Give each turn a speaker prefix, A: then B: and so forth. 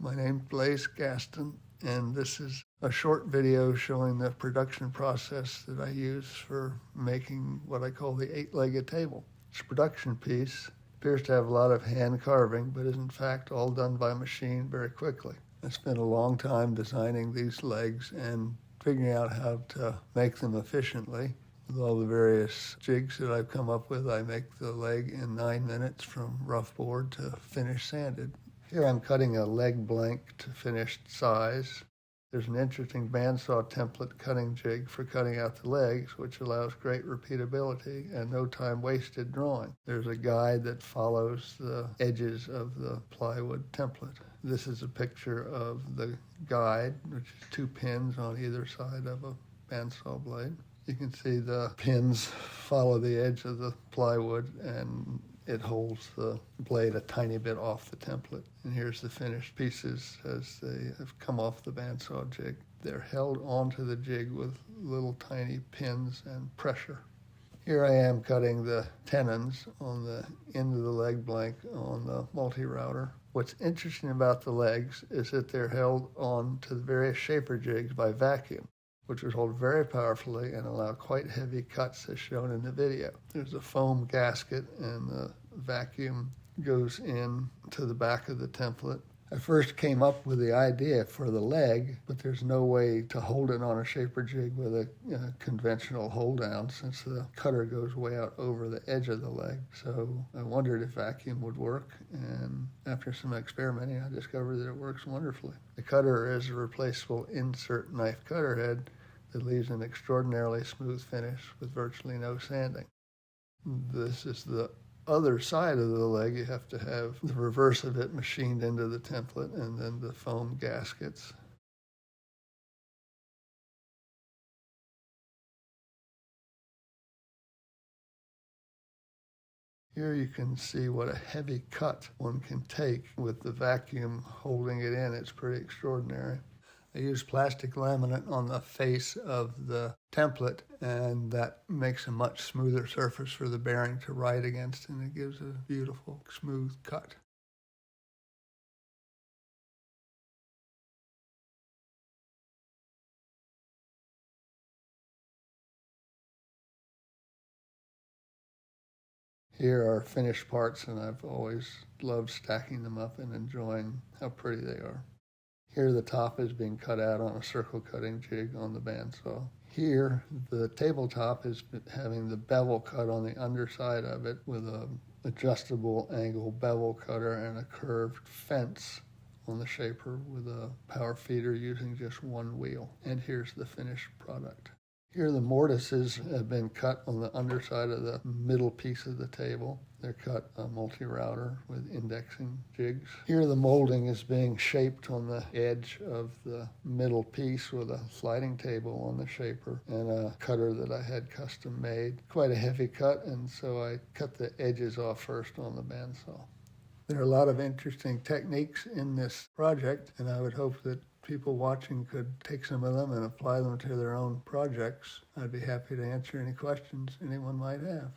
A: My name's Blaise Gaston, and this is a short video showing the production process that I use for making what I call the eight-legged table. This production piece appears to have a lot of hand carving, but is in fact all done by machine very quickly. I spent a long time designing these legs and figuring out how to make them efficiently. With all the various jigs that I've come up with, I make the leg in 9 minutes from rough board to finished sanded. Here I'm cutting a leg blank to finished size. There's an interesting bandsaw template cutting jig for cutting out the legs, which allows great repeatability and no time wasted drawing. There's a guide that follows the edges of the plywood template. This is a picture of the guide, which is 2 pins on either side of a bandsaw blade. You can see the pins follow the edge of the plywood, and it holds the blade a tiny bit off the template. And here's the finished pieces as they have come off the bandsaw jig. They're held onto the jig with little tiny pins and pressure. Here I am cutting the tenons on the end of the leg blank on the multi-router. What's interesting about the legs is that they're held on to the various shaper jigs by vacuum, which would hold very powerfully and allow quite heavy cuts as shown in the video. There's a foam gasket and the vacuum goes in to the back of the template. I first came up with the idea for the leg, but there's no way to hold it on a shaper jig with a conventional hold down since the cutter goes way out over the edge of the leg. So I wondered if vacuum would work, and after some experimenting, I discovered that it works wonderfully. The cutter is a replaceable insert knife cutter head that leaves an extraordinarily smooth finish with virtually no sanding. This is the other side of the leg. You have to have the reverse of it machined into the template and then the foam gaskets. Here you can see what a heavy cut one can take with the vacuum holding it in. It's pretty extraordinary. I use plastic laminate on the face of the template, and that makes a much smoother surface for the bearing to write against, and it gives a beautiful, smooth cut. Here are finished parts, and I've always loved stacking them up and enjoying how pretty they are. Here the top is being cut out on a circle cutting jig on the bandsaw. Here the tabletop is having the bevel cut on the underside of it with an adjustable angle bevel cutter and a curved fence on the shaper with a power feeder using just one wheel. And here's the finished product. Here the mortises have been cut on the underside of the middle piece of the table. They're cut multi-router with indexing jigs. Here the molding is being shaped on the edge of the middle piece with a sliding table on the shaper and a cutter that I had custom made. Quite a heavy cut, and so I cut the edges off first on the bandsaw. There are a lot of interesting techniques in this project, and I would hope that people watching could take some of them and apply them to their own projects. I'd be happy to answer any questions anyone might have.